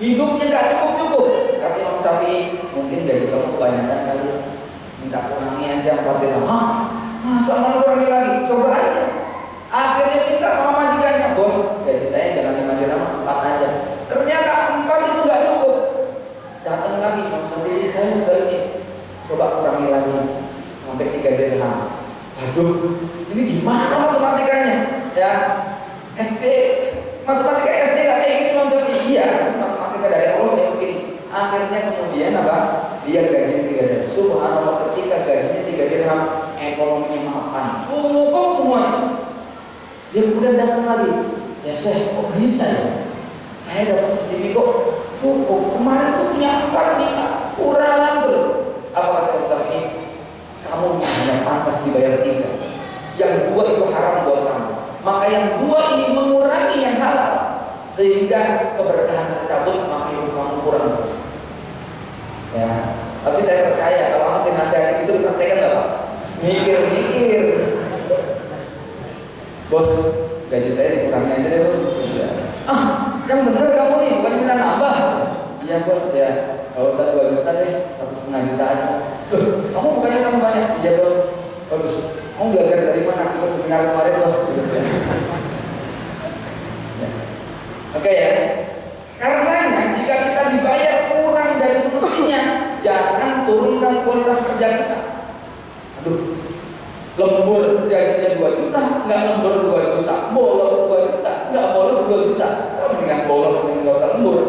A: hidupnya nggak cukup. Kata Imam Syafi'i, mungkin gaji kamu kebanyakan kali. minta kurangi aja 4 dirham. Masa mau kurangi lagi? Coba aja. Akhirnya minta sama majikannya, bos, gaji saya jangan 5 dirham, 4 aja. Ternyata 4 itu nggak cukup. Datang lagi, maksudnya saya sudah ini, coba kurangi lagi sampai 3 dirham. Aduh, ini gimana matematikanya? Ya, SD, matematika SD nggak kayak gini maksudnya. Iya, matematika dari Allah kayak begini. Akhirnya kemudian apa? Dia gaji 3 dirham. Subhanallah, ketika gajinya 3 dirham, ekonominya mapan, cukup semuanya. Dia kemudian datang lagi, ya Syekh, kok bisa ya? Saya dapat segini kok cukup. Kemarin tuh punya 4 5 kurang terus. Apa kata Ustaz ini? Kamu hanya pantas dibayar 3. Yang 2 itu haram buat kamu. Maka yang 2 ini mengurangi yang halal, sehingga keberkahan tercabut, maka hidup kamu kurang terus. Ya, tapi saya percaya kalau kamu dinasihati itu dipraktekkan nggak Pak? Mikir-mikir. Bos, gaji saya dikurangi aja deh bos. Yang bener kamu nih, bukan kita nambah. Iya bos, ya kalau usah 2 juta deh, 1,5 juta aja. Loh, kamu bukannya kamu banyak? Iya bos. Bagus. Kamu belajar dari mana? Ikut seminar kemarin bos. Oke ya. Karenanya jika kita dibayar kurang dari semestinya, jangan turunkan kualitas kerja kita. Aduh, lembur gajinya 2 juta, nggak lembur 2 juta, bolos 2 juta, nggak bolos 2 juta. Mendingan bolos, mendingan nggak usah lembur,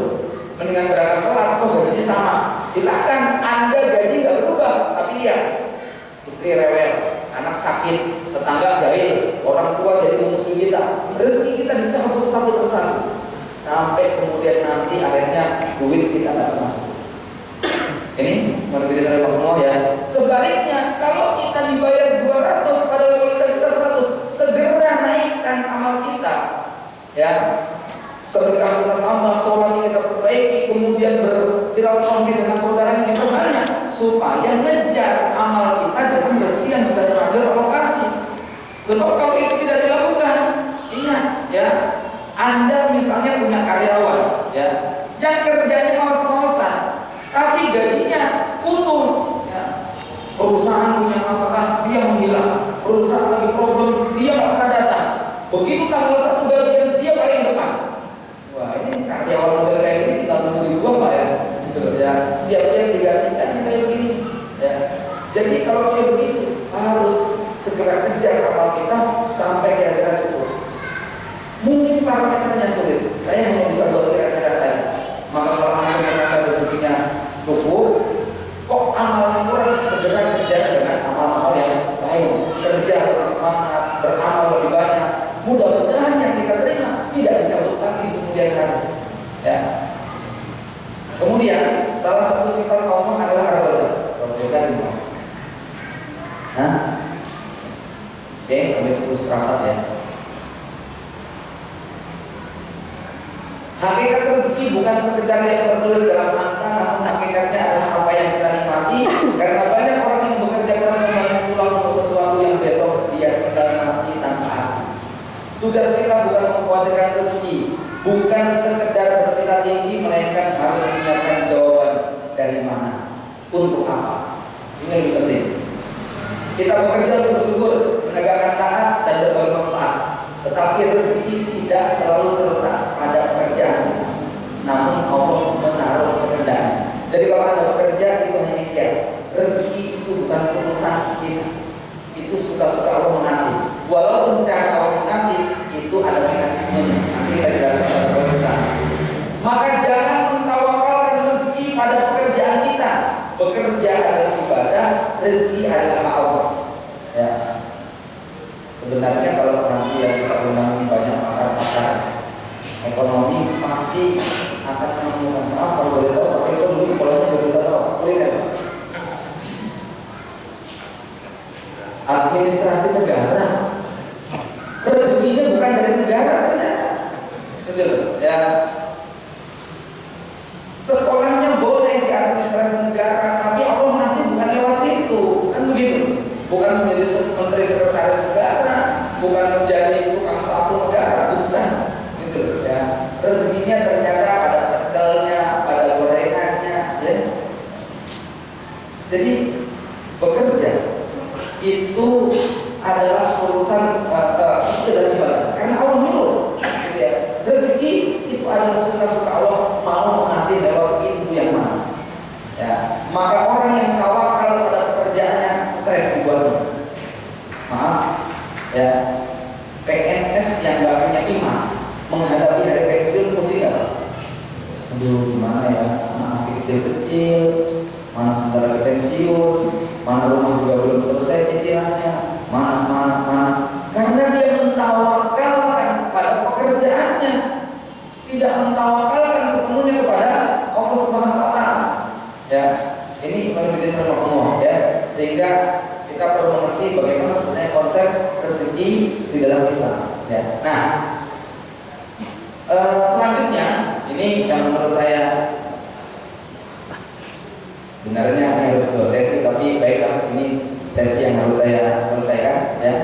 A: mendingan berangkat telat, gajinya sama. Silakan Anda gaji nggak berubah, tapi lihat istri rewel, anak sakit, tetangga jahil, orang tua jadi musuh kita, rezeki kita dicabut satu persatu, sampai kemudian nanti akhirnya duit kita nggak masuk. Ini berbeda dari Allah ya. Sebaliknya, kalau kita dibayar 200 pada kualitas kita 100, segera naikkan amal kita. Ya, sedekah kita tambah, sholat kita perbaiki, kemudian bersilaturahmi dengan saudaranya diperbanyak, supaya ngejar amal kita dengan rezeki yang sudah terakhir alokasi. Sebab kalau itu tidak dilakukan, ingat ya, Anda misalnya punya karyawan ya, yang kerjanya malas-malasan, tapi gajinya utuh ya. Perusahaan punya masalah, dia menghilang. Perusahaan lagi problem, dia nggak pernah datang. Begitu tanggal 1 gajian, dia paling depan. Wah, ini karyawan model kayak gini kita tunggu dibuang Pak ya, gitu ya. Siap-siap digantikan kayak begini ya. Jadi kalau kayak begitu harus segera kejar amal kita sampai kira-kira cukup. Mungkin parameternya sulit, saya hanya bisa buat kira-kira saya. Maka kalau Anda merasa rezekinya cukup, kok amalnya kurang, segera kerja dengan amal-amal yang lain. Kerja bersemangat, beramal lebih banyak. Mudah-mudahan yang kita terima tidak dicabut lagi di kemudian hari. Ya. Kemudian salah satu sifat Allah adalah ar-Razzaq. Kalau kita dimas. Nah, oke, sampai 10 seperempat ya. Hakikat rezeki bukan sekedar yang tertulis dalam angka, namun hakikatnya adalah apa yang kita nikmati. Karena banyak orang yang bekerja keras membangun pulang untuk sesuatu yang besok dia tinggal mati tanpa arti. Tugas kita bukan mengkhawatirkan rezeki, bukan sekedar bercita tinggi, melainkan harus menyiapkan jawaban dari mana, untuk apa. Ini lebih penting. Kita bekerja untuk bersyukur, menegakkan taat dan berbagi manfaat. Tetapi rezeki tidak selalu terletak pada pekerjaan kita, namun Allah menaruh sekehendaknya. Jadi kalau Anda bekerja itu hanya ikhtiar. Rezeki itu bukan urusan kita, itu suka-suka Allah mengasih. Walaupun cara Allah mengasih itu ada mekanismenya. Nanti kita jelaskan pada proses. Maka jangan mentawakalkan rezeki pada pekerjaan kita. Bekerja adalah ibadah, rezeki adalah Allah. Ya. Sebenarnya kalau nanti yang kita undang ini banyak pakar-pakar ekonomi, pasti akan menemukan maaf kalau boleh tahu, Pak Eko dulu sekolahnya jadi apa? Boleh kan? Administrasi negara. Rezekinya bukan dari negara ternyata. Betul ya. Sekolahnya boleh di administrasi negara, tapi Allah ngasih bukan lewat itu, kan begitu? Bukan menjadi menteri sekretaris negara, bukan menjadi tukang sapu negara, bukan, gitu ya. Rezekinya ternyata pada pecelnya, pada gorengannya, ya. Jadi bekerja investasi lewat pintu yang mana. Ya, maka orang yang tawakal pada pekerjaannya stres dibuatnya. Maaf, ya, PNS yang nggak punya iman menghadapi hari pensiun pusing nggak? Aduh, gimana ya? Anak masih kecil-kecil, mana sebentar lagi pensiun, mana rumah juga belum selesai cicilannya, mana. Karena dia mentawakalkan pada pekerjaannya, tidak mentawakalkan sepenuhnya kepada Allah Subhanahu Wa Taala. Ya, ini menjadi termakmur ya, sehingga kita perlu mengerti bagaimana sebenarnya konsep rezeki di dalam Islam. Ya. Nah, selanjutnya ini yang menurut saya sebenarnya ini harus dua sesi, tapi baiklah ini sesi yang harus saya selesaikan. Ya.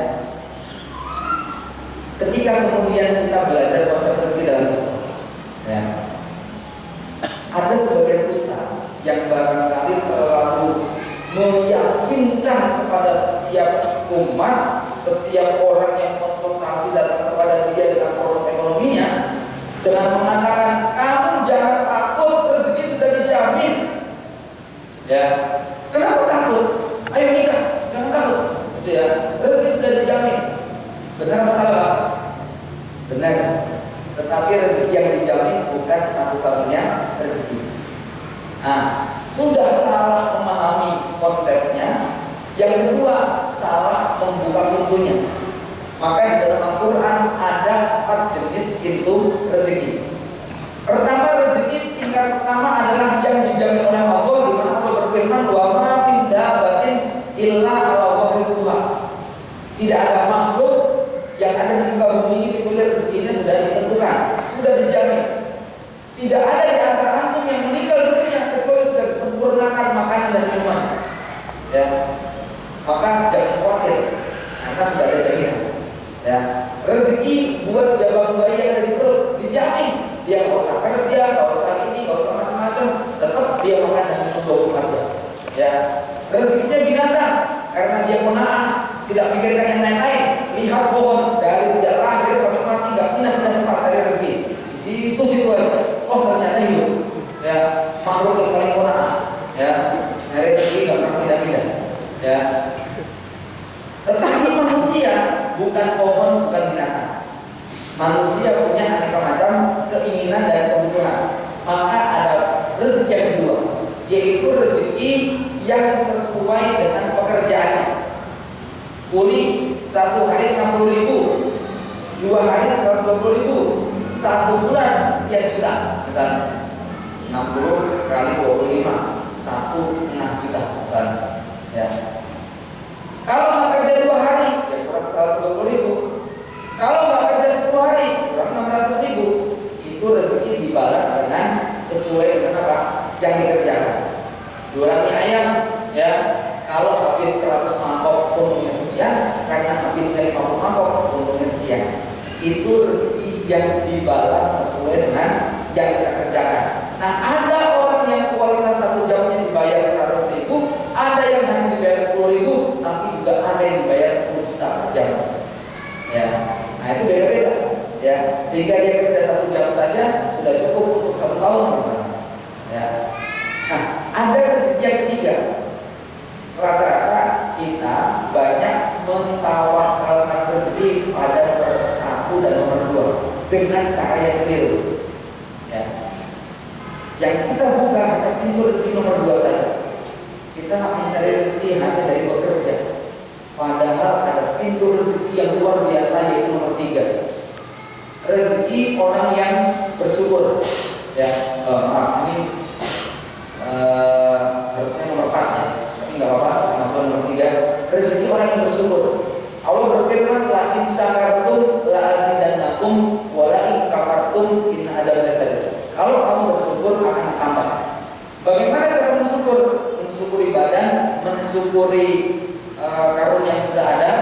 A: Ketika kemudian kita belajar konsep rezeki dalam Islam, ya, ada sebagian ustaz yang barangkali terlalu meyakinkan kepada setiap umat, setiap orang yang konsultasi datang kepada dia dengan problem ekonominya, dengan mengatakan kamu jangan takut, rezeki sudah dijamin. Ya, kenapa takut? Ayo nikah, jangan takut. Gitu ya, rezeki sudah dijamin. Benar apa salah? Benar. Tetapi rezeki yang dijamin bukan satu-satunya rezeki. Nah, sudah salah memahami konsepnya. Yang kedua, salah membuka pintunya. Maka di dalam Al-Quran ada 4 jenis pintu rezeki. Pertama, rezeki tingkat pertama adalah yang dijamin oleh Allah, di mana Allah berfirman, wa ma min dabbatin illa 'ala Allahi rizquha. Tidak ada makhluk yang ada di muka bumi ini kecuali rezekinya sudah ditentukan, sudah dijamin. Tidak ada di antara antum yang meninggal dunia kecuali sudah disempurnakan makanan dan minuman. Ya, maka jangan khawatir, karena sudah ada jaminan. Ya, rezeki buat jabang bayi yang ada di perut dijamin. Dia nggak usah kerja, nggak usah ini, nggak usah macam-macam, tetap dia makan dan minum 24 jam. Ya, rezekinya binatang karena dia qanaah, tidak pikirkan yang lain-lain. Lihat pohon dari sejak lahir sampai mati nggak pindah-pindah tempat dari rezeki. Di situ aja. Oh ternyata hidup. Ya, makhluk yang paling qanaah. Ya, dari rezeki nggak pernah pindah-pindah. Ya. Tetapi manusia bukan pohon, bukan binatang. Manusia punya aneka macam keinginan dan kebutuhan. Maka ada rezeki yang kedua, yaitu rezeki yang sesuai dengan pekerjaannya. Kuli 1 hari 60.000, 2 hari 120.000, 1 bulan sekian juta, misalnya 60 kali 25, 1,5 juta misalnya. Ya. Kalau nggak kerja 2 hari, ya kurang 120.000. Kalau nggak kerja 10 hari, kurang 600.000. Itu rezeki dibalas dengan sesuai dengan apa yang dikerjakan. Jualan mie ayam, ya. Kalau habis 100 mangkok untungnya sekian, karena habisnya 50 mangkok untungnya sekian. Itu rezeki yang dibalas sesuai dengan yang kita kerjakan. Nah, ada orang yang kualitas 1 jamnya dibayar 100.000, ada yang hanya dibayar 10.000, tapi juga ada yang dibayar 10 juta per jam. Ya, nah itu beda-beda. Ya, sehingga dia kerja 1 jam saja sudah cukup untuk 1 tahun misalnya. Ya. Nah, ada rezeki yang ketiga. Rata-rata kita banyak mentawakalkan rezeki pada nomor 1 dan nomor 2 dengan cara yang keliru. Ya. Yang kita buka hanya pintu rezeki nomor 2 saja. Kita mencari rezeki hanya dari bekerja. Padahal ada pintu rezeki yang luar biasa, yaitu nomor 3. Rezeki orang yang bersyukur. Ya, maaf ini harusnya nomor 4 ya. Nggak apa-apa, masuk nomor 3. Rezeki orang yang bersyukur. Allah berfirman, la in syakartum la azidannakum wa la in kafartum in adzab lasyadid. Kalau kamu bersyukur akan ditambah. Bagaimana cara bersyukur? Mensyukuri badan, mensyukuri karunia yang sudah ada.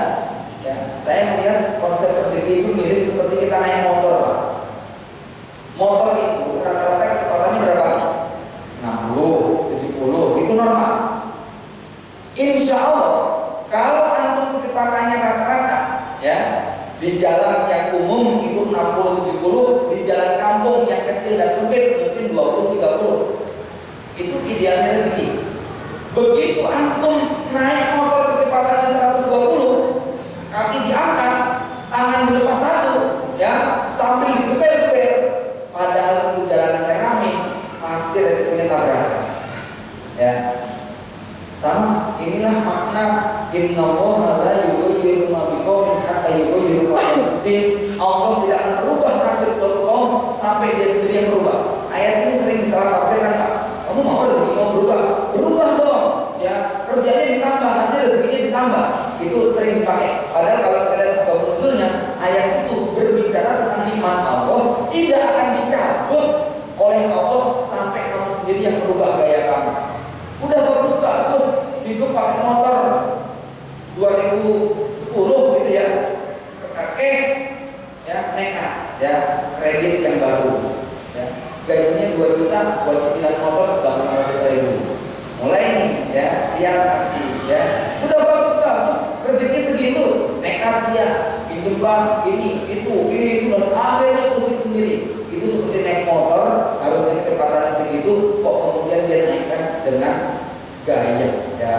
A: Ya, saya melihat konsep rezeki itu mirip seperti kita naik motor, Pak. Motor itu rata-rata kecepatannya berapa? 60, 70, itu normal. Insya Allah, kalau antum kecepatannya rata-rata, ya, di jalan yang umum itu 60-70, di jalan kampung yang kecil dan sempit mungkin 20-30. idealnya rezeki. Begitu antum naik motor kecepatannya 120, kaki diangkat, tangan dilepas satu, ya, sambil digeber-geber, padahal itu jalanannya rame, pasti resikonya tabrakan. Ya, sama. Inilah makna innallaha la yughayyiru ma biqaumin hatta yughayyiru ma bi anfusihim. Allah tidak akan merubah nasib suatu kaum sampai dia sendiri yang berubah. Ayat ini sering disalah tafsirkan, Pak. Kamu mau rezeki mau berubah? Berubah dong. Ya, kerjanya ditambah, nanti rezekinya ditambah. Itu sering dipakai. Padahal kalau kita lihat sebab nuzulnya, ayat itu berbicara tentang nikmat Allah tidak akan dicabut oleh Allah sampai kamu sendiri yang berubah gaya kamu. Udah bagus-bagus hidup pakai motor 2010 gitu ya, cash ya, nekat ya, kredit yang baru ya, gajinya 2 juta buat cicilan motor 800.000. Mulai nih ya, tiap nanti ya, udah bagus-bagus rezeki segitu, nekat dia pinjam bank ini itu dan akhirnya pusing sendiri. Itu seperti naik motor harusnya kecepatannya segitu, kok kemudian dia naikkan dengan gaya ya.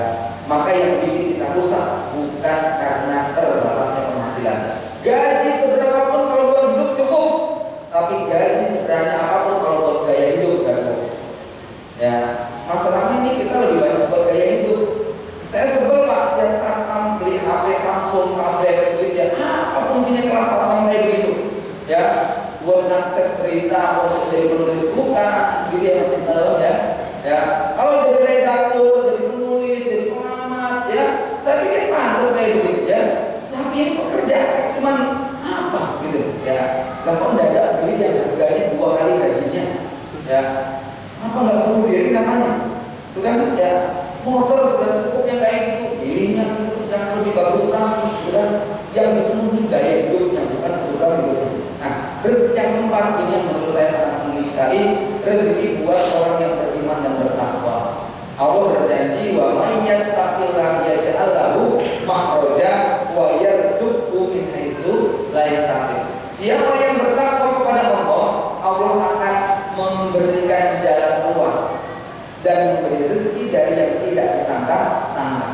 A: Maka yang bikin kita rusak bukan karena terbatasnya penghasilan. Gaji seberapa pun kalau buat hidup cukup, tapi gaji seberapa apapun kalau buat gaya hidup gak cukup. Ya, masalahnya ini kita lebih banyak buat gaya hidup. Saya sebel Pak, lihat satpam beli HP Samsung, tablet begitu ya. Apa fungsinya kelas satpam kayak begitu? Ya, buat akses berita, untuk jadi penulis bukan, gitu ya Mas Dalam ya. Ya, kalau jadi redaktur, jadi penulis, jadi pengamat, ya, saya pikir pantas kayak begitu ya. Tapi ini pekerjaan cuman apa gitu ya? Lah kok mendadak beli yang harganya 2 kali gajinya, ya? Apa nggak bunuh diri namanya? Itu kan ya, motor sudah cukup yang kayak gitu, pilihnya yang lebih bagus lagi, sudah yang dipenuhi gaya hidupnya bukan kebutuhan hidupnya. Nah, rezeki yang keempat ini yang menurut saya sangat penting sekali, rezeki buat orang yang beriman dan bertakwa. Allah berjanji wa may yattaqillaha yaj'al lahu makhraja wa yarzuqhu min haitsu la yahtasib. Siapa yang bertakwa kepada Allah, Allah akan memberikan jalan keluar dan memberi rezeki dari yang tidak disangka-sangka.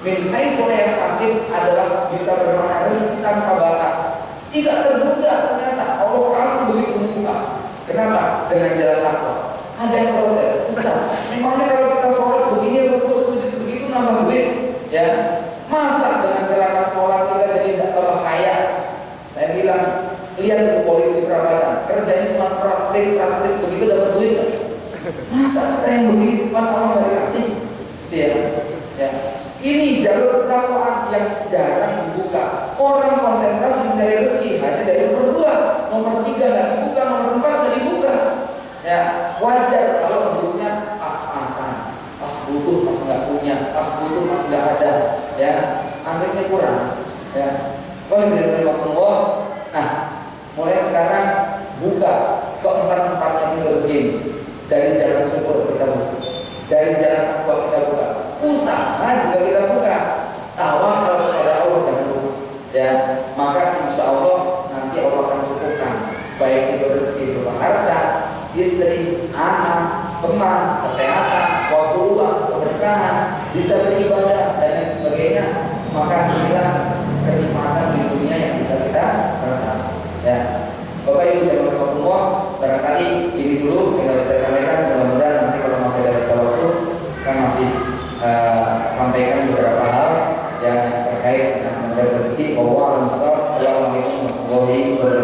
A: Min haitsu la yahtasib adalah bisa bermakna rezeki tanpa batas. Tidak terduga ternyata Allah kasih begitu membuka. Kenapa? Dengan jalan takwa. Ada yang protes, Ustaz, memangnya kalau kita sholat begini, rukuk sujud begitu nambah duit? Ya, masa dengan gerakan sholat kita jadi tidak tambah kaya? Saya bilang, lihat itu polisi di perapatan, kerjanya cuma praktik begitu dapat duit. Masa kita yang begini depan Allah nggak dikasih? Ya. Ini jalur ketakwaan yang jarang dibuka. Orang konsentrasi mencari rezeki hanya dari nomor 2, nomor 3 nggak dibuka, nomor 4 nggak dibuka. Ya, wajar kalau hidupnya pas-pasan, pas butuh, pas nggak punya, pas butuh, pas nggak ada. Ya, akhirnya kurang. Ya, boleh Allah. Nah, mulai sekarang buka keempat-empatnya itu rezeki. Dari jalan syukur kita buka, dari jalan takwa kita buka. Usaha juga kita buka, tawakal kepada Allah jangan lupa. Ya, maka insya Allah nanti Allah akan cukupkan, baik itu rezeki berupa harta, istri, anak, teman, kesehatan, waktu luang, keberkahan, bisa beribadah dan lain sebagainya. Maka inilah kenikmatan di dunia yang bisa kita rasakan. Ya, Bapak Ibu jamaah Allah, barangkali ini dulu yang saya sampaikan. Mudah-mudahan nanti kalau masih ada sisa waktu, kan masih sampaikan beberapa hal yang terkait dengan masalah rezeki. Assalamualaikum warahmatullahi wabarakatuh.